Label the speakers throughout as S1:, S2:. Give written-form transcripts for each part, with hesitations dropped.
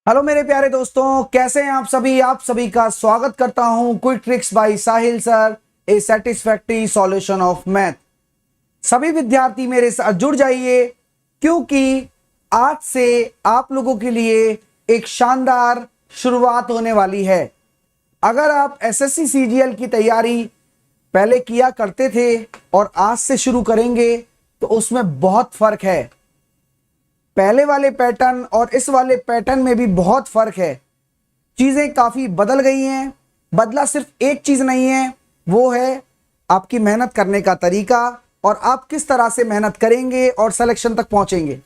S1: Hello मेरे प्यारे दोस्तों, कैसे हैं आप सभी का स्वागत करता हूं quick tricks bye Sahil sir, A satisfactory solution of math. सभी विद्यार्थी मेरे साथ जुड़ जाइए क्योंकि आज से आप लोगों के लिए एक शानदार शुरुआत होने वाली है। अगर आप एसएससी सीजीएल की तैयारी पहले किया करते थे और आज से शुरू करेंगे तो उसमें बहुत फर्क है। पहले वाले पैटर्न और इस वाले पैटर्न में भी बहुत फर्क है। चीजें काफी बदल गई हैं। बदला सिर्फ एक चीज नहीं है, वो है आपकी मेहनत करने का तरीका और आप किस तरह से मेहनत करेंगे और सिलेक्शन तक पहुंचेंगे।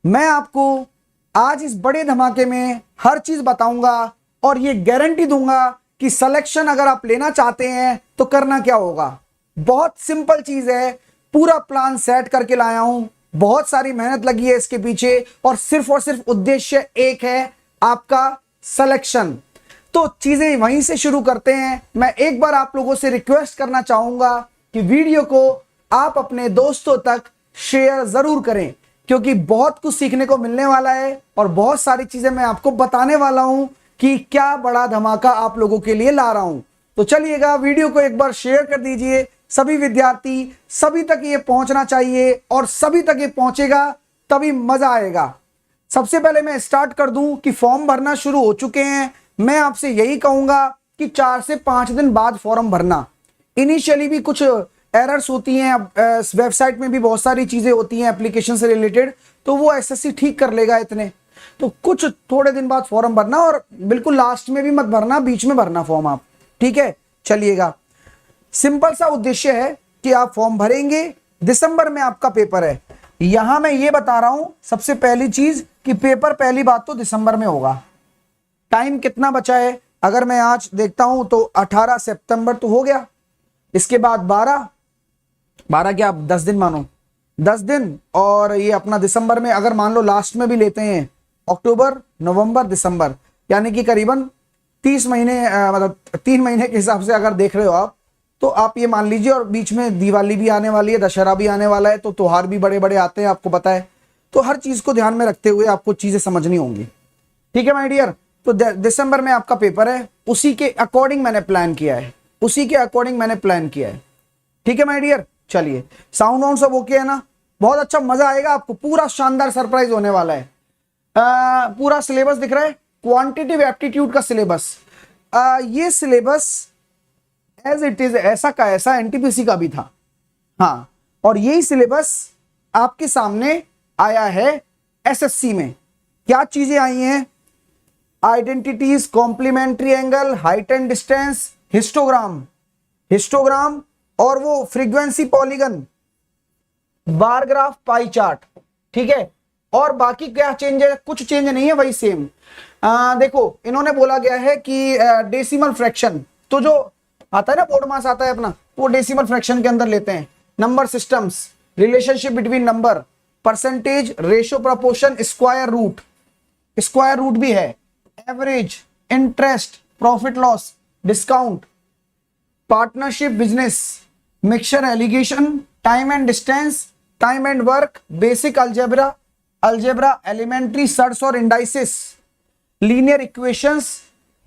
S1: मैं आपको आज इस बड़े धमाके में हर चीज बताऊंगा और ये गारंटी दूंगा कि सिलेक्शन अगर आप लेना चाहते हैं तो करना क्या होगा। बहुत सिंपल चीज है, पूरा प्लान सेट करके लाया हूं। बहुत सारी मेहनत लगी है इसके पीछे और सिर्फ उद्देश्य एक है, आपका सिलेक्शन। तो चीजें वहीं से शुरू करते हैं। मैं एक बार आप लोगों से रिक्वेस्ट करना चाहूंगा कि वीडियो को आप अपने दोस्तों तक शेयर जरूर करें क्योंकि बहुत कुछ सीखने को मिलने वाला है और बहुत सारी चीजें मैं आपको बताने वाला हूं कि क्या बड़ा धमाका आप लोगों के लिए ला रहा हूं। तो चलिएगा, वीडियो को एक बार शेयर कर दीजिए। सभी विद्यार्थी, सभी तक ये पहुंचना चाहिए और सभी तक ये पहुंचेगा तभी मजा आएगा। सबसे पहले मैं स्टार्ट कर दूं कि फॉर्म भरना शुरू हो चुके हैं। मैं आपसे यही कहूंगा कि 4 से 5 दिन बाद फॉर्म भरना। इनिशियली भी कुछ एरर्स होती हैं, वेबसाइट में भी बहुत सारी चीजें होती हैं एप्लीकेशन से रिलेटेड, तो वो एसएससी ठीक कर लेगा इतने। तो कुछ थोड़े दिन बाद फॉर्म भरना और बिल्कुल लास्ट में भी मत भरना, बीच में भरना फॉर्म आप, ठीक है। चलिएगा, सिंपल सा उद्देश्य है कि आप फॉर्म भरेंगे, दिसंबर में आपका पेपर है। यहां मैं ये बता रहा हूं सबसे पहली चीज कि पेपर पहली बात तो दिसंबर में होगा। टाइम कितना बचा है अगर मैं आज देखता हूं तो 18 सितंबर तो हो गया। इसके बाद 12 क्या, 10 दिन मानो, 10 दिन। और ये अपना दिसंबर में अगर मान लो लास्ट में भी लेते हैं, अक्टूबर नवंबर दिसंबर, यानी कि करीबन 30 महीने, मतलब 3 महीने के हिसाब से अगर देख रहे हो आप, तो आप ये मान लीजिए। और बीच में दिवाली भी आने वाली है, दशहरा भी आने वाला है, तो त्योहार भी बड़े बड़े आते हैं, आपको पता है। तो हर चीज को ध्यान में रखते हुए आपको चीजें समझनी होंगी, ठीक है माय डियर। तो दिसंबर में आपका पेपर है, उसी के अकॉर्डिंग मैंने प्लान किया है, ठीक है माय डियर। चलिए, साउंड वाउंड सब ओके है ना? बहुत अच्छा, मजा आएगा आपको, पूरा शानदार सरप्राइज होने वाला है। पूरा सिलेबस दिख रहा है, क्वांटिटेटिव एप्टीट्यूड का सिलेबस। ये सिलेबस एज इट इज ऐसा का ऐसा एनटीपीसी का भी था, हाँ। और यही सिलेबस आपके सामने आया है एसएससी में। क्या चीजें आई हैं? Identities, complementary angle, height and distance, histogram और वो frequency polygon, bar graph, pie chart, ठीक है। और बाकी क्या चेंज है? कुछ चेंज नहीं है, वही सेम। देखो, इन्होंने बोला गया है कि डेसिमल फ्रैक्शन, तो जो आता है ना, बोर्ड मास आता है अपना, वो डेसिमल फ्रैक्शन के अंदर लेते हैं। Number systems, relationship between number, percentage, ratio, proportion, square root भी है, average, interest, profit loss, discount, partnership, business, mixture, alligation, time and distance, time and work, basic algebra, elementary surds और indices, linear equations,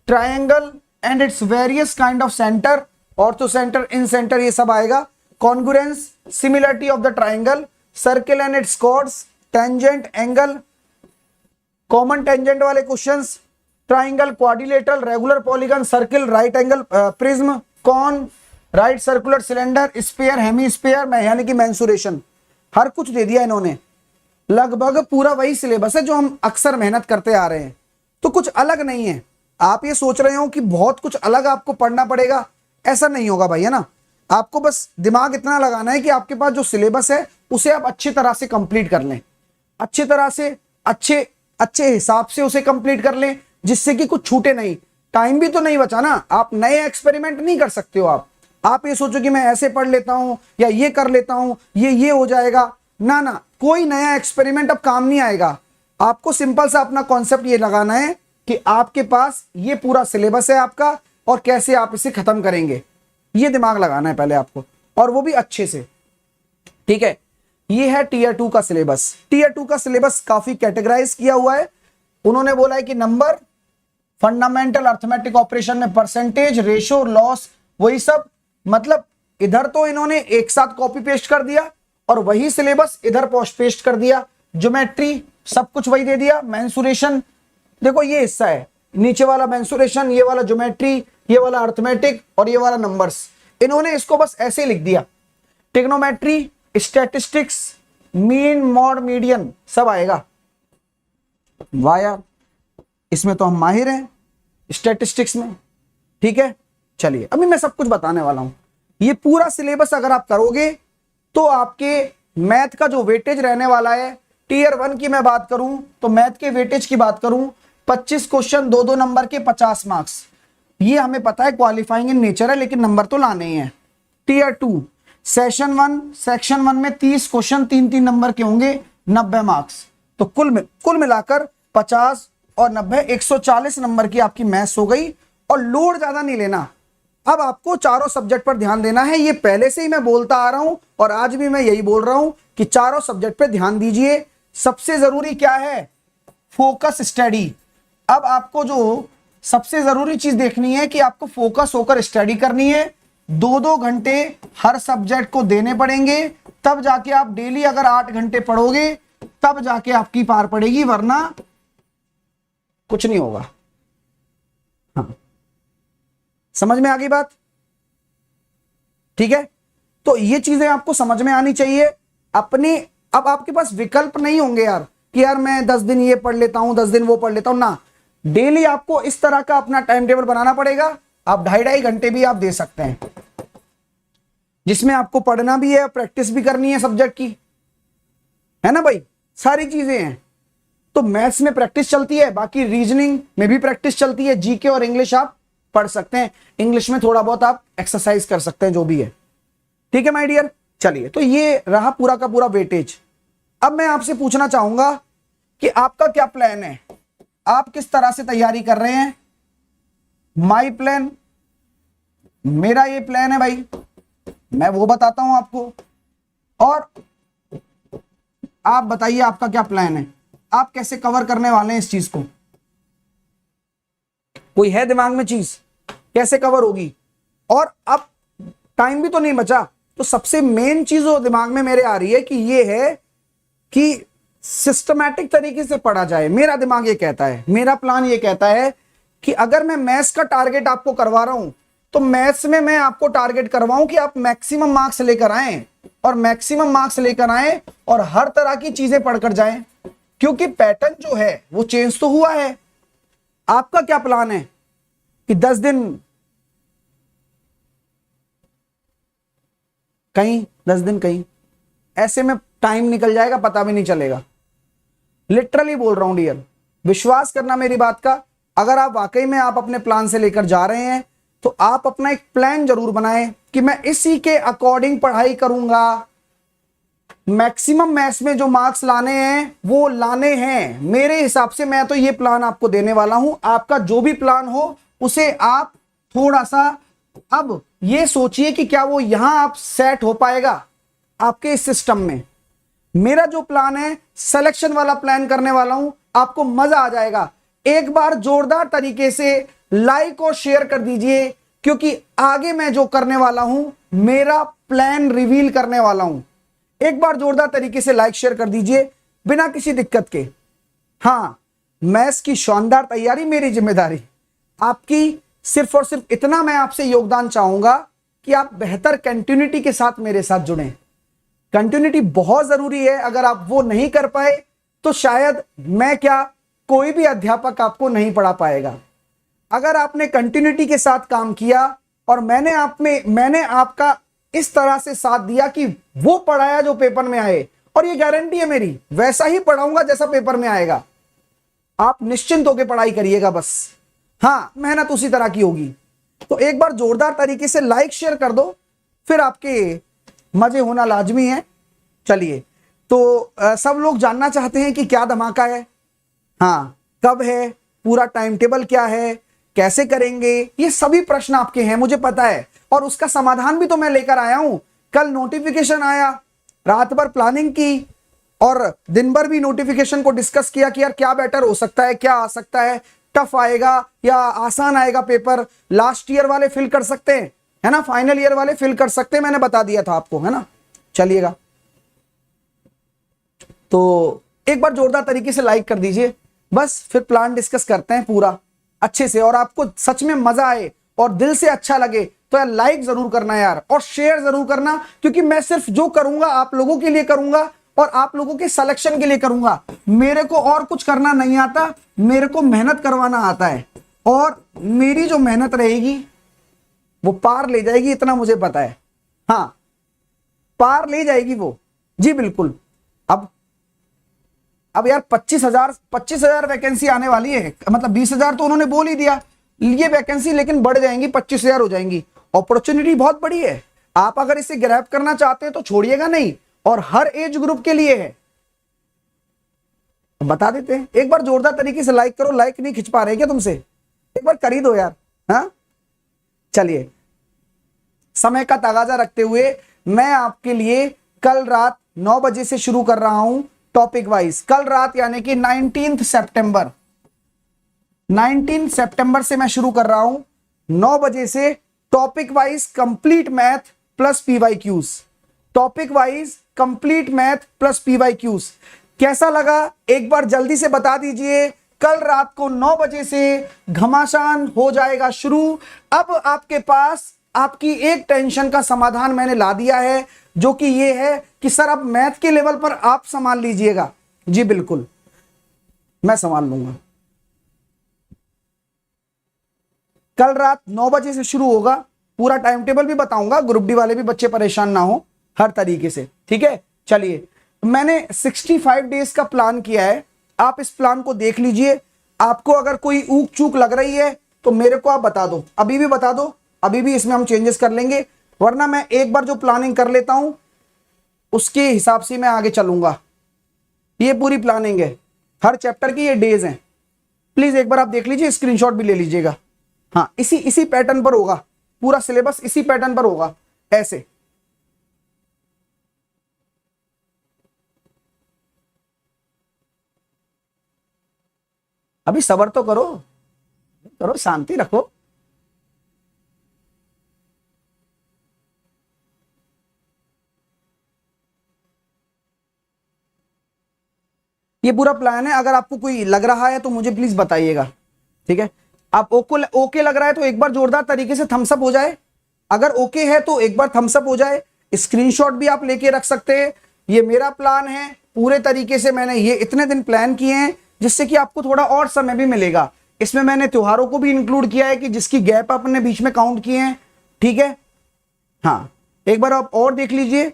S1: triangle and its various kind of centre, orthocentre, incentre, ये सब आएगा। Congruence, similarity of the triangle, circle and its chords, tangent, angle, common tangent वाले questions, triangle, quadrilateral, regular polygon, circle, right angle prism, cone, right circular cylinder, sphere, hemisphere, यानी कि mensuration. हर कुछ दे दिया इन्होंने। लगभग पूरा वही सिलेबस है जो हम अक्सर मेहनत करते आ रहे हैं, तो कुछ अलग नहीं है। आप ये सोच रहे हो कि बहुत कुछ अलग आपको पढ़ना पड़ेगा, ऐसा नहीं होगा भाई, है ना। आपको बस दिमाग इतना लगाना है कि आपके पास जो सिलेबस है उसे आप अच्छी तरह से कंप्लीट कर लें, अच्छी तरह से, अच्छे हिसाब से उसे कंप्लीट कर लें, जिससे कि कुछ छूटे नहीं। टाइम भी तो नहीं बचा ना, आप नए एक्सपेरिमेंट नहीं कर सकते हो। आप ये सोचो कि मैं ऐसे पढ़ लेता हूं या ये कर लेता हूं, ये हो जाएगा ना, कोई नया एक्सपेरिमेंट अब काम नहीं आएगा। आपको सिंपल सा अपना कॉन्सेप्ट ये लगाना है कि आपके पास ये पूरा सिलेबस है आपका और कैसे आप इसे खत्म करेंगे, ये दिमाग लगाना है पहले आपको, और वो भी अच्छे से, ठीक है। ये है टीयर 2 का सिलेबस। टीयर 2 का सिलेबस काफी कैटेगराइज किया हुआ है। उन्होंने बोला है कि नंबर, फंडामेंटल अर्थमेटिक ऑपरेशन में परसेंटेज, रेशो, लॉस, वही सब। मतलब इधर तो इन्होंने एक साथ कॉपी पेस्ट कर दिया और वही सिलेबस इधर पोस्ट पेस्ट कर दिया। ज्योमेट्री सब कुछ वही दे दिया। मेंसुरेशन देखो ये हिस्सा है, नीचे वाला मेंसुरेशन, ये वाला ज्योमेट्री, ये वाला अर्थमेटिक और ये वाला नंबर्स। इन्होंने इसको बस ऐसे लिख दिया। Trigonometry, statistics, mean, mod, median सब आएगा। वाह यार, इसमें तो हम माहिर हैं स्टैटिस्टिक्स में। ठीक है, चलिए अभी मैं सब कुछ बताने वाला हूं। ये पूरा सिलेबस अगर आप करोगे तो आपके मैथ का जो वेटेज रहने वाला है, टीयर 1 की मैं बात करूं तो मैथ के वेटेज की बात करूं, 25 क्वेश्चन 2-2 नंबर के 50 मार्क्स। ये हमें पता है क्वालिफाइंग इन नेचर है, लेकिन नंबर तो लाने ही हैं। टीयर 2 सेक्शन 1 में 30 क्वेश्चन 3-3 नंबर के होंगे, 90 मार्क्स। तो कुल मिलाकर 50 और 90 140 नंबर की आपकी मैथ्स हो गई। और लोड ज्यादा नहीं लेना, अब आपको चारों सब्जेक्ट पर ध्यान देना है। ये पहले से ही मैं बोलता आ रहा हूं और आज भी मैं यही बोल रहा हूं कि चारों सब्जेक्ट पर ध्यान दीजिए। सबसे जरूरी क्या है? Focus study. अब आपको जो सबसे जरूरी चीज देखनी है कि आपको फोकस होकर स्टडी करनी है। 2-2 घंटे हर सब्जेक्ट को देने पड़ेंगे, तब जाके आप डेली अगर 8 घंटे पढ़ोगे तब जाके आपकी पार पड़ेगी, वरना कुछ नहीं होगा। हाँ, समझ में आ गई बात? ठीक है, तो ये चीजें आपको समझ में आनी चाहिए अपनी। अब आपके पास विकल्प नहीं होंगे यार कि यार मैं 10 दिन ये पढ़ लेता हूं, 10 दिन वो पढ़ लेता हूं ना। डेली आपको इस तरह का अपना टाइम टेबल बनाना पड़ेगा। आप 2.5-2.5 घंटे भी आप दे सकते हैं, जिसमें आपको पढ़ना भी है, प्रैक्टिस भी करनी है सब्जेक्ट की, है ना भाई? सारी चीजें हैं। तो मैथ्स में प्रैक्टिस चलती है, बाकी रीजनिंग में भी प्रैक्टिस चलती है। जीके और इंग्लिश आप पढ़ सकते हैं, इंग्लिश में थोड़ा बहुत आप एक्सरसाइज कर सकते हैं, जो भी है। ठीक है माय डियर, चलिए तो ये रहा पूरा का पूरा वेटेज। अब मैं आपसे पूछना चाहूंगा कि आपका क्या प्लान है, आप किस तरह से तैयारी कर रहे हैं? माई प्लान, मेरा ये प्लान है भाई, मैं वो बताता हूं आपको, और आप बताइए आपका क्या प्लान है, आप कैसे कवर करने वाले हैं इस चीज को? कोई है दिमाग में चीज कैसे कवर होगी? और अब टाइम भी तो नहीं बचा, तो सबसे मेन चीज जो दिमाग में मेरे आ रही है कि ये है कि सिस्टमैटिक तरीके से पढ़ा जाए। मेरा दिमाग ये कहता है, मेरा प्लान ये कहता है कि अगर मैं मैथ्स का टारगेट आपको करवा रहा हूं तो मैथ्स में मैं आपको टारगेट करवाऊं कि आप मैक्सिमम मार्क्स लेकर आए, और मैक्सिमम मार्क्स लेकर आए और हर तरह की चीजें पढ़कर जाएं, क्योंकि पैटर्न जो है वो चेंज तो हुआ है। आपका क्या प्लान है कि 10 दिन कहीं, 10 दिन कहीं, ऐसे में टाइम निकल जाएगा, पता भी नहीं चलेगा। लिटरली बोल रहा हूं डियर, विश्वास करना मेरी बात का। अगर आप वाकई में आप अपने प्लान से लेकर जा रहे हैं तो आप अपना एक प्लान जरूर बनाएं कि मैं इसी के अकॉर्डिंग पढ़ाई करूंगा, मैक्सिमम मैथ्स में जो मार्क्स लाने हैं वो लाने हैं मेरे हिसाब से। मैं तो ये प्लान आपको देने वाला हूं। आपका जो भी प्लान हो उसे आप थोड़ा सा अब ये सोचिए कि क्या वो यहां आप सेट हो पाएगा आपके इस सिस्टम में। मेरा जो प्लान है सिलेक्शन वाला प्लान करने वाला हूं, आपको मजा आ जाएगा। एक बार जोरदार तरीके से लाइक और शेयर कर दीजिए, क्योंकि आगे मैं जो करने वाला हूं मेरा प्लान रिवील करने वाला हूं। एक बार जोरदार तरीके से लाइक शेयर कर दीजिए बिना किसी दिक्कत के। हां, मैथ्स की शानदार तैयारी मेरी जिम्मेदारी, आपकी सिर्फ और सिर्फ इतना मैं आपसे योगदान चाहूंगा कि आप बेहतर कंटिन्यूटी के साथ मेरे साथ जुड़ें। कंटिन्यूटी बहुत जरूरी है, अगर आप वो नहीं कर पाए तो शायद मैं क्या, कोई भी अध्यापक आपको नहीं पढ़ा पाएगा। अगर आपने कंटिन्यूटी के साथ काम किया और मैंने आपका इस तरह से साथ दिया कि वो पढ़ाया जो पेपर में आए, और ये गारंटी है मेरी, वैसा ही पढ़ाऊंगा जैसा पेपर में आएगा। आप निश्चिंत होकर पढ़ाई करिएगा बस। हाँ, मेहनत उसी तरह की होगी। तो एक बार जोरदार तरीके से लाइक शेयर कर दो, फिर आपके मजे होना लाजमी है। चलिए, तो सब लोग जानना चाहते हैं कि क्या धमाका है, हाँ कब है, पूरा टाइम टेबल क्या है, कैसे करेंगे, ये सभी प्रश्न आपके हैं, मुझे पता है, और उसका समाधान भी तो मैं लेकर आया हूं। कल नोटिफिकेशन आया, रात भर प्लानिंग की, और दिन भर भी नोटिफिकेशन को डिस्कस किया कि यार क्या बेटर हो सकता है, क्या आ सकता है, टफ आएगा या आसान आएगा पेपर। लास्ट ईयर वाले फिल कर सकते हैं, है ना, फाइनल ईयर वाले फिल कर सकते हैं, मैंने बता दिया था आपको, है ना। चलिएगा, तो एक बार जोरदार तरीके से लाइक कर दीजिए, बस फिर प्लान डिस्कस करते हैं पूरा अच्छे से, और आपको सच में मजा आए और दिल से अच्छा लगे तो यार लाइक जरूर करना यार, और शेयर जरूर करना, क्योंकि मैं सिर्फ जो करूंगा आप लोगों के लिए करूंगा और आप लोगों के सिलेक्शन के लिए करूंगा। मेरे को और कुछ करना नहीं आता, मेरे को मेहनत करवाना आता है, और मेरी जो मेहनत रहेगी वो पार ले जाएगी, इतना मुझे पता है। हाँ, पार ले जाएगी वो, जी बिल्कुल। अब यार 25,000 वैकेंसी आने वाली है, मतलब 20,000 तो उन्होंने बोल ही दिया ये वैकेंसी, लेकिन बढ़ जाएंगी, 25,000 हो जाएंगी। अपॉर्चुनिटी बहुत बड़ी है, आप अगर इसे ग्रैब करना चाहते हैं तो छोड़िएगा नहीं, और हर एज ग्रुप के लिए है। बता देते हैं, एक बार जोरदार तरीके से लाइक करो, लाइक नहीं खिंच पा रहे क्या तुमसे, एक बार कर ही दो यार। हाँ चलिए, समय का तगाजा रखते हुए मैं आपके लिए कल रात 9 बजे से शुरू कर रहा हूं टॉपिक वाइज। कल रात यानी कि 19 सितंबर से मैं शुरू कर रहा हूं 9 बजे से topic wise complete math plus PYQs. Topic wise complete math plus PYQs. कैसा लगा एक बार जल्दी से बता दीजिए। कल रात को 9 बजे से घमासान हो जाएगा शुरू। अब आपके पास आपकी एक टेंशन का समाधान मैंने ला दिया है, जो कि ये है कि सर अब मैथ के लेवल पर आप संभाल लीजिएगा। जी बिल्कुल, मैं संभाल लूंगा। कल रात 9 बजे से शुरू होगा, पूरा टाइम टेबल भी बताऊंगा, ग्रुप डी वाले भी बच्चे परेशान ना हो हर तरीके से, ठीक है। चलिए, मैंने 65 डेज का प्लान किया है, आप इस प्लान को देख लीजिए। आपको अगर कोई ऊक चूक लग रही है तो मेरे को आप बता दो, अभी भी बता दो, अभी भी इसमें हम चेंजेस कर लेंगे, वरना मैं एक बार जो प्लानिंग कर लेता हूं उसके हिसाब से मैं आगे चलूंगा। ये पूरी प्लानिंग है, हर चैप्टर की ये डेज हैं। प्लीज एक बार आप देख लीजिए, स्क्रीनशॉट भी ले लीजिएगा। हाँ, इसी पैटर्न पर होगा, पूरा सिलेबस इसी पैटर्न पर होगा, ऐसे। अभी सब्र तो करो, शांति रखो। ये पूरा प्लान है, अगर आपको कोई लग रहा है तो मुझे प्लीज बताइएगा, ठीक है। आप ओके लग रहा है तो एक बार जोरदार तरीके से थम्स अप हो जाए। अगर ओके है तो एक बार थम्स अप हो जाए। स्क्रीनशॉट भी आप लेके रख सकते हैं। ये मेरा प्लान है, पूरे तरीके से मैंने ये इतने दिन प्लान किए हैं, जिससे कि आपको थोड़ा और समय भी मिलेगा। इसमें मैंने त्योहारों को भी इंक्लूड किया है कि जिसकी गैप अपने बीच में काउंट किए हैं, ठीक है। हाँ, एक बार आप और देख लीजिए।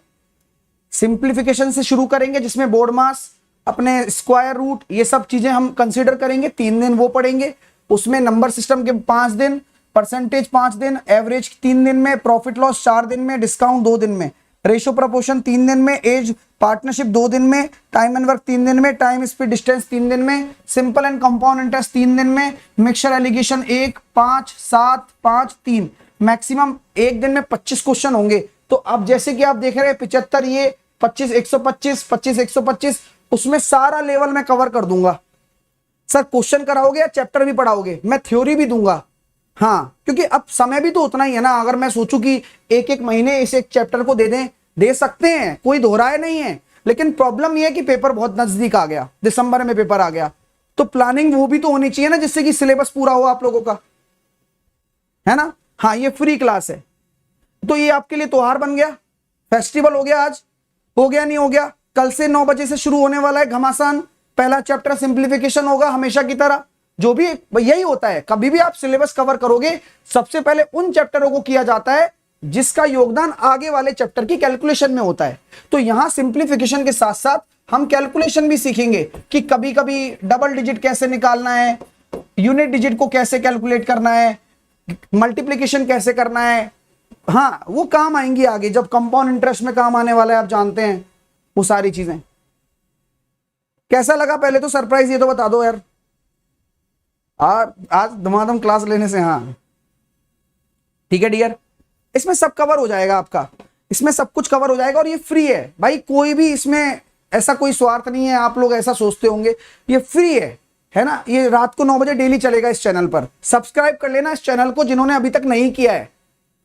S1: सिंप्लीफिकेशन से शुरू करेंगे, जिसमें बोर्ड मास, अपने स्क्वायर रूट, ये सब चीजें हम कंसीडर करेंगे। 3 दिन वो पढ़ेंगे, उसमें नंबर सिस्टम के 5 दिन, परसेंटेज 5 दिन, एवरेज 3 दिन में, प्रॉफिट लॉस 4 दिन में, डिस्काउंट 2 दिन में, रेशो प्रपोर्शन 3 दिन में, एज पार्टनरशिप 2 दिन में, टाइम एंड वर्क 3 दिन में, टाइम स्पीड डिस्टेंस 3 दिन में, सिंपल एंड कंपाउंड इंटरेस्ट 3 दिन में, मिक्सचर एलिगेशन 1, 5, 7, 5, 3, मैक्सिमम एक दिन में 25 क्वेश्चन होंगे। तो अब जैसे कि आप देख रहे हैं 75, ये 25, 125, 25, 125, उसमें सारा लेवल मैं कवर कर दूंगा। सर क्वेश्चन कराओगे या चैप्टर भी पढ़ाओगे? मैं थ्योरी भी दूंगा। हाँ, क्योंकि अब समय भी तो उतना ही है ना। अगर मैं सोचूं कि एक महीने इस एक चैप्टर को दे दें, दे सकते हैं, कोई दोहराए नहीं है। लेकिन प्रॉब्लम यह है कि पेपर बहुत नजदीक आ गया, दिसंबर में पेपर आ गया, तो प्लानिंग वो भी तो होनी चाहिए ना, जिससे कि सिलेबस पूरा हो आप लोगों का, है ना। हाँ, ये फ्री क्लास है, तो ये आपके लिए त्योहार बन गया, फेस्टिवल हो गया। आज हो गया, नहीं हो गया? कल से 9 बजे से शुरू होने वाला है घमासान। पहला चैप्टर सिंप्लीफिकेशन होगा, हमेशा की तरह, जो भी यही होता है। कभी भी आप सिलेबस कवर करोगे, सबसे पहले उन चैप्टरों को किया जाता है जिसका योगदान आगे वाले चैप्टर की कैलकुलेशन में होता है। तो यहां सिंप्लीफिकेशन के साथ साथ हम कैलकुलेशन भी सीखेंगे कि कभी कभी डबल डिजिट कैसे निकालना है, यूनिट डिजिट को कैसे कैलकुलेट करना है, मल्टीप्लीकेशन कैसे करना है। हाँ, वो काम आएंगी आगे, जब कंपाउंड इंटरेस्ट में काम आने वाला है, आप जानते हैं वो सारी चीजें। कैसा लगा पहले तो सरप्राइज ये तो बता दो यार। आज धमाधम क्लास लेने से, हाँ ठीक है डियर, इसमें सब कवर हो जाएगा आपका, इसमें सब कुछ कवर हो जाएगा। और ये फ्री है भाई, कोई भी इसमें ऐसा कोई स्वार्थ नहीं है, आप लोग ऐसा सोचते होंगे, ये फ्री है ना। ये रात को 9 बजे डेली चलेगा इस चैनल पर। सब्सक्राइब कर लेना इस चैनल को जिन्होंने अभी तक नहीं किया है।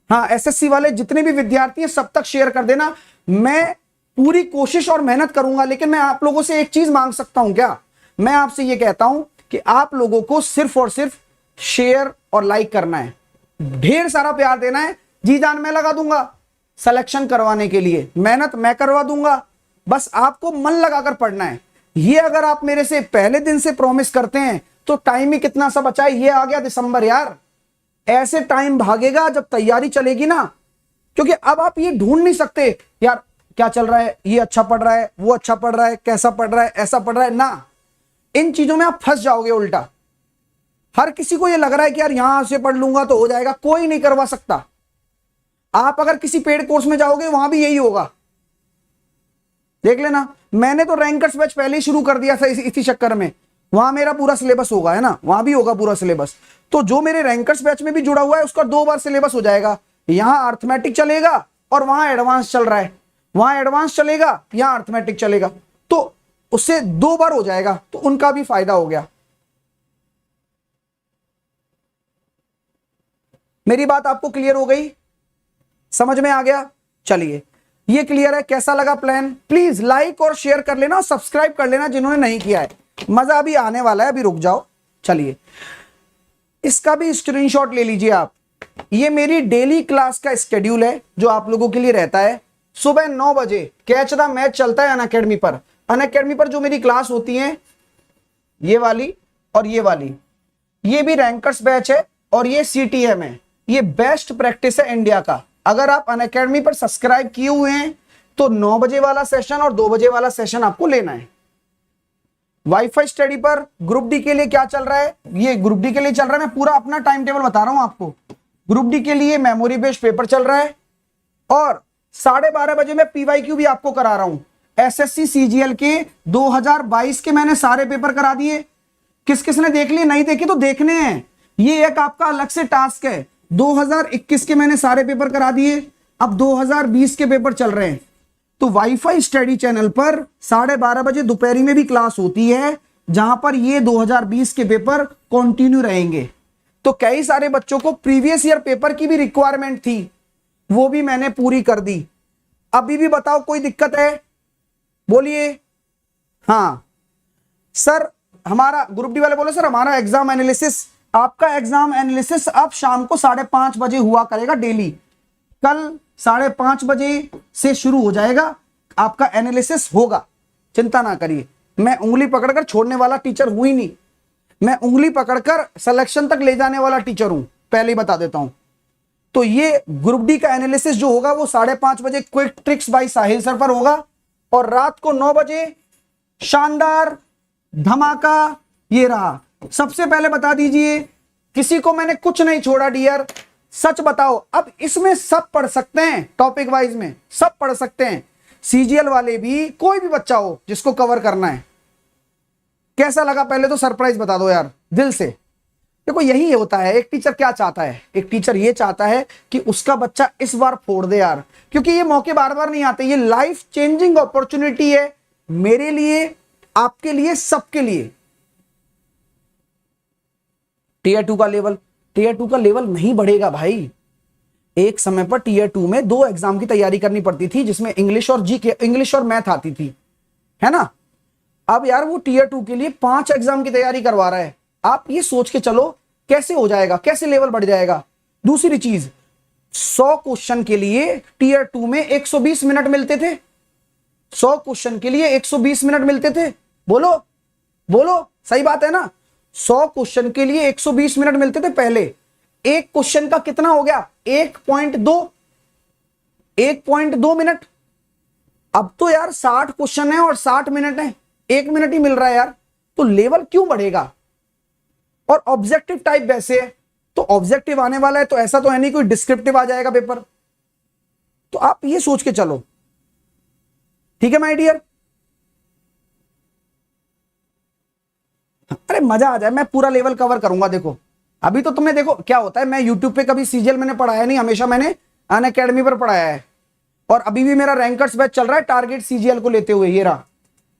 S1: हाँ, एसएससी वाले जितने भी विद्यार्थी हैं सब तक शेयर कर देना। मैं पूरी कोशिश और मेहनत करूंगा, लेकिन मैं आप लोगों से एक चीज मांग सकता हूं क्या? मैं आपसे ये कहता हूं कि आप लोगों को सिर्फ और सिर्फ शेयर और लाइक करना है, ढेर सारा प्यार देना है। जी जान मैं लगा दूंगा सिलेक्शन करवाने के लिए, मेहनत मैं करवा दूंगा, बस आपको मन लगाकर पढ़ना है। ये अगर आप मेरे से पहले दिन से प्रॉमिस करते हैं तो टाइम ही कितना सा बचा है, ये आ गया दिसंबर यार। ऐसे टाइम भागेगा जब तैयारी चलेगी ना, क्योंकि अब आप ये ढूंढ नहीं सकते यार क्या चल रहा है, ये अच्छा पढ़ रहा है, वो अच्छा पढ़ रहा है, कैसा पढ़ रहा है, ऐसा पढ़ रहा है ना। इन चीजों में आप फंस जाओगे उल्टा। हर किसी को ये लग रहा है कि यार यहां से पढ़ लूंगा तो हो जाएगा, कोई नहीं करवा सकता। आप अगर किसी पेड कोर्स में जाओगे वहां भी यही होगा, देख लेना। मैंने तो रैंकर्स बैच पहले ही शुरू कर दिया था इसी चक्कर में, वहां मेरा पूरा सिलेबस होगा, है ना, वहां भी होगा पूरा सिलेबस। तो जो मेरे रैंकर्स बैच में भी जुड़ा हुआ है उसका 2 बार सिलेबस हो जाएगा। यहां अर्थमेटिक चलेगा और वहां एडवांस चल रहा है, वहां एडवांस चलेगा, यहां अर्थमेटिक चलेगा, तो उससे 2 बार हो जाएगा, तो उनका भी फायदा हो गया। मेरी बात आपको क्लियर हो गई, समझ में आ गया? चलिए, ये क्लियर है। कैसा लगा प्लान? प्लीज लाइक और शेयर कर लेना और सब्सक्राइब कर लेना जिन्होंने नहीं किया है। मजा अभी आने वाला है, अभी रुक जाओ। चलिए, इसका भी स्क्रीनशॉट ले लीजिए आप। ये मेरी डेली क्लास का स्केड्यूल है जो आप लोगों के लिए रहता है। सुबह 9 बजे कैच द मैच चलता है अनअकैडमी पर। अनअकैडमी पर जो मेरी क्लास होती है, ये वाली और ये वाली, ये भी रैंकर्स बैच है और ये सीटीएम है। ये बेस्ट प्रैक्टिस है इंडिया का। अगर आप अनअकैडमी पर सब्सक्राइब किए हुए हैं तो 9 बजे वाला सेशन और 2 बजे वाला सेशन आपको लेना है। वाईफाई स्टडी पर ग्रुप डी के लिए क्या चल रहा है? ये ग्रुप डी के लिए चल रहा है, मैं पूरा अपना टाइम टेबल बता रहा हूं आपको। ग्रुप डी के लिए मेमोरी बेस्ड पेपर चल रहा है और 12:30 बजे मैं पीवाईक्यू भी आपको करा रहा हूं। एसएससी सीजीएल के 2022 के मैंने सारे पेपर करा दिए। किस किस ने देख लिए? नहीं देखे तो देखने हैं, ये एक आपका अलग से टास्क है। 2021 के मैंने सारे पेपर करा दिए, अब 2020 के पेपर चल रहे हैं। तो वाईफाई स्टडी चैनल पर 12:30 बजे दोपहरी में भी क्लास होती है, जहां पर ये 2020 के पेपर कंटिन्यू रहेंगे। तो कई सारे बच्चों को प्रीवियस ईयर पेपर की भी रिक्वायरमेंट थी, वो भी मैंने पूरी कर दी। अभी भी बताओ कोई दिक्कत है? बोलिए। हाँ सर, हमारा ग्रुप डी वाले बोले सर हमारा एग्जाम एनालिसिस, आपका एग्जाम एनालिसिस अब शाम को 5:30 बजे हुआ करेगा डेली। कल 5:30 बजे से शुरू हो जाएगा, आपका एनालिसिस होगा, चिंता ना करिए। मैं उंगली पकड़कर छोड़ने वाला टीचर हूं ही नहीं, मैं उंगली पकड़कर सिलेक्शन तक ले जाने वाला टीचर हूं, पहले ही बता देता हूं। तो ये ग्रुप डी का एनालिसिस जो होगा वो 5:30 बजे क्विक ट्रिक्स बाय साहिल सर पर होगा और रात को 9 बजे शानदार धमाका ये रहा। सबसे पहले बता दीजिए, किसी को मैंने कुछ नहीं छोड़ा डियर, सच बताओ। अब इसमें सब पढ़ सकते हैं, टॉपिक वाइज में सब पढ़ सकते हैं, सीजीएल वाले भी, कोई भी बच्चा हो जिसको कवर करना है। कैसा लगा पहले तो सरप्राइज बता दो यार दिल से। देखो यही होता है, एक टीचर क्या चाहता है, एक टीचर ये चाहता है कि उसका बच्चा इस बार फोड़ दे यार, क्योंकि ये मौके बार बार नहीं आते। ये लाइफ चेंजिंग अपॉर्चुनिटी है मेरे लिए, आपके लिए, सबके लिए। टीयर 2 का लेवल, टीयर 2 का लेवल नहीं बढ़ेगा भाई। एक समय पर टीयर 2 में 2 एग्जाम की तैयारी करनी पड़ती थी, जिसमें इंग्लिश और जीके, इंग्लिश और मैथ आती थी, है ना। अब यार वो टीयर 2 के लिए 5 एग्जाम की तैयारी करवा रहा है। आप ये सोच के चलो कैसे हो जाएगा, कैसे लेवल बढ़ जाएगा। दूसरी चीज, 100 क्वेश्चन के लिए टीयर 2 में 120 मिनट मिलते थे। 100 क्वेश्चन के लिए 120 मिनट मिलते थे। बोलो बोलो, सही बात है ना। 100 क्वेश्चन के लिए 120 मिनट मिलते थे पहले। एक क्वेश्चन का कितना हो गया? 1.2 मिनट। अब तो यार 60 क्वेश्चन है और 60 मिनट है, 1 मिनट ही मिल रहा है यार। तो लेवल क्यों बढ़ेगा? और ऑब्जेक्टिव टाइप वैसे है, तो ऑब्जेक्टिव आने वाला है, तो ऐसा तो है नहीं कोई डिस्क्रिप्टिव आ जाएगा पेपर। तो आप ये सोच के चलो, ठीक है माय डियर। अरे मजा आ जाए, मैं पूरा लेवल कवर करूंगा। देखो अभी तो तुमने, देखो क्या होता है, मैं यूट्यूब पे कभी सीजीएल मैंने पढ़ाया नहीं, हमेशा मैंने अनअकैडमी पर पढ़ाया है। और अभी भी मेरा रैंकर्स बैच चल रहा है टारगेट सीजीएल को लेते हुए, ये रहा।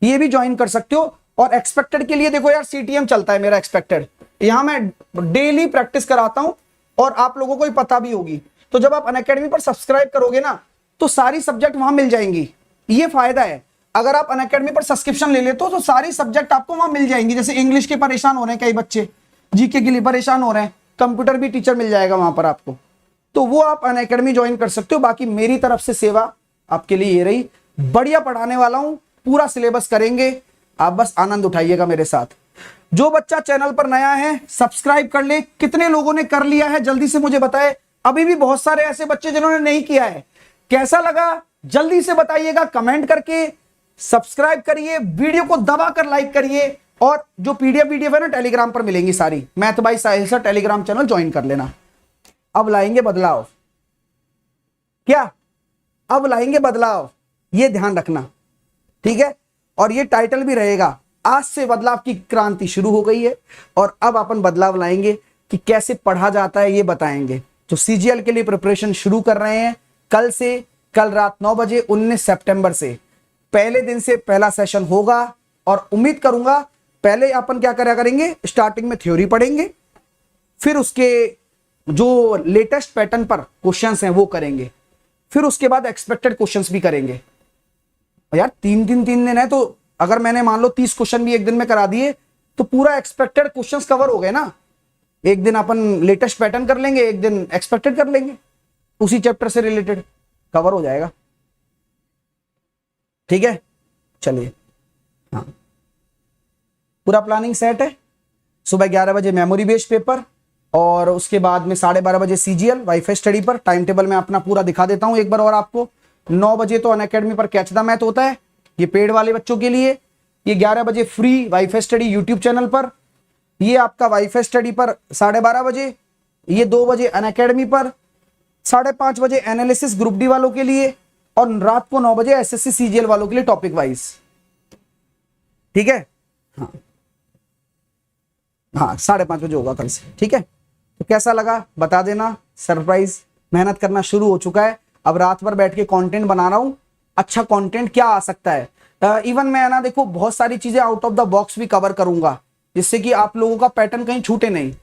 S1: ये भी ज्वाइन कर सकते हो। और एक्सपेक्टेड के लिए देखो यार, सीटीएम चलता है मेरा एक्सपेक्टेड, यहां मैं डेली प्रैक्टिस कराता हूं और आप लोगों को ही पता भी होगी। तो जब आप अनअकैडमी पर सब्सक्राइब करोगे ना, तो सारी सब्जेक्ट वहां मिल जाएंगी। ये फायदा है, अगर आप अनअकैडमी पर सब्सक्रिप्शन ले लेते हो तो सारी सब्जेक्ट आपको वहां मिल जाएंगी। जैसे इंग्लिश के परेशान हो रहे हैं कई बच्चे, जीके के लिए परेशान हो रहे हैं, कंप्यूटर भी टीचर मिल जाएगा वहां पर आपको, तो वो आप अनअकैडमी ज्वाइन कर सकते हो। बाकी मेरी तरफ से सेवा आपके लिए ये रही, बढ़िया पढ़ाने वाला हूं, पूरा सिलेबस करेंगे, आप बस आनंद उठाइएगा मेरे साथ। जो बच्चा चैनल पर नया है सब्सक्राइब कर ले। कितने लोगों ने कर लिया है जल्दी से मुझे बताए। अभी भी बहुत सारे ऐसे बच्चे जिन्होंने नहीं किया है। कैसा लगा जल्दी से बताइएगा कमेंट करके। सब्सक्राइब करिए, वीडियो को दबाकर लाइक करिए, और जो पीडीएफ है ना टेलीग्राम पर मिलेंगी सारी। मैथ बाय साहिल सर टेलीग्राम चैनल ज्वाइन कर लेना। अब लाएंगे बदलाव, क्या अब लाएंगे बदलाव, ये ध्यान रखना, ठीक है। और ये टाइटल भी रहेगा, आज से बदलाव की क्रांति शुरू हो गई है, और अब अपन बदलाव लाएंगे कि कैसे पढ़ा जाता है ये बताएंगे। तो सीजीएल के लिए प्रिपरेशन शुरू कर रहे हैं कल से, कल रात 9 बजे 19 सितंबर से पहले दिन से पहला सेशन होगा। और उम्मीद करूंगा पहले अपन क्या करा करेंगे, स्टार्टिंग में थ्योरी पढ़ेंगे, फिर उसके जो लेटेस्ट पैटर्न पर क्वेश्चंस हैं वो करेंगे, फिर उसके बाद एक्सपेक्टेड क्वेश्चंस भी करेंगे। यार 3 दिन है, तो अगर मैंने मान लो 30 क्वेश्चन भी एक दिन में करा दिए तो पूरा एक्सपेक्टेड क्वेश्चंस कवर हो गए ना। एक दिन अपन लेटेस्ट पैटर्न कर लेंगे, एक दिन एक्सपेक्टेड कर लेंगे, उसी चैप्टर से रिलेटेड कवर हो जाएगा, ठीक है। चलिए, हाँ पूरा प्लानिंग सेट है। सुबह 11 बजे मेमोरी बेस्ड पेपर, और उसके बाद में 12:30 बजे सीजीएल वाईफाई स्टडी पर। टाइम टेबल में अपना पूरा दिखा देता हूं एक बार और आपको। 9 बजे तो अनअकैडमी पर कैच द मैथ होता है, ये पेड वाले बच्चों के लिए। ये 11 बजे free wifi study YouTube channel पर। ये आपका वाईफाई स्टडी पर 12:30 बजे। ये 2 बजे अनअकैडमी पर। 5:30 बजे एनालिसिस ग्रुप डी वालों के लिए, और रात को 9 बजे एसएससी सीजीएल वालों के लिए टॉपिक वाइज, ठीक है। हाँ हाँ 5:30 बजे होगा कल से, ठीक है। तो कैसा लगा बता देना। सरप्राइज मेहनत करना शुरू हो चुका है, अब रात भर बैठ के कंटेंट बना रहा हूं। अच्छा कंटेंट क्या आ सकता है, इवन मैं ना देखो बहुत सारी चीजें आउट ऑफ द बॉक्स भी कवर करूंगा, जिससे कि आप लोगों का पैटर्न कहीं छूटे नहीं।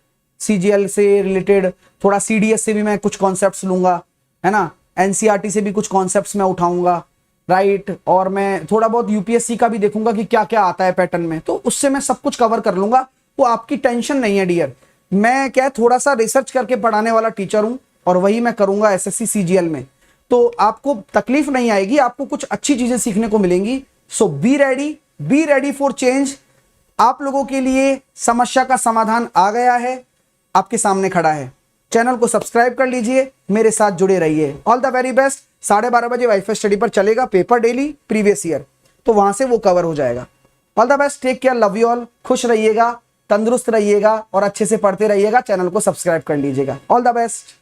S1: सीजीएल से रिलेटेड थोड़ा सीडीएस से भी मैं कुछ कॉन्सेप्ट्स लूंगा, है ना, एनसीईआरटी से भी कुछ कॉन्सेप्ट्स मैं उठाऊंगा, राइट। और मैं थोड़ा बहुत यूपीएससी का भी देखूंगा कि क्या क्या आता है पैटर्न में, तो उससे मैं सब कुछ कवर कर लूंगा। वो आपकी टेंशन नहीं है डियर। मैं क्या थोड़ा सा रिसर्च करके पढ़ाने वाला टीचर हूं, और वही मैं करूंगा एसएससी सीजीएल में, तो आपको तकलीफ नहीं आएगी, आपको कुछ अच्छी चीजें सीखने को मिलेंगी। सो बी रेडी फॉर चेंज। आप लोगों के लिए समस्या का समाधान आ गया है, आपके सामने खड़ा है। चैनल को सब्सक्राइब कर लीजिए, मेरे साथ जुड़े रहिए। All the very best. 12:30 बजे वाईफाई स्टडी पर चलेगा पेपर डेली प्रीवियस ईयर, तो वहां से वो कवर हो जाएगा। All the best, take care, love you all. खुश रहिएगा, तंदुरुस्त रहिएगा, और अच्छे से पढ़ते रहिएगा। चैनल को सब्सक्राइब कर लीजिएगा। All the best.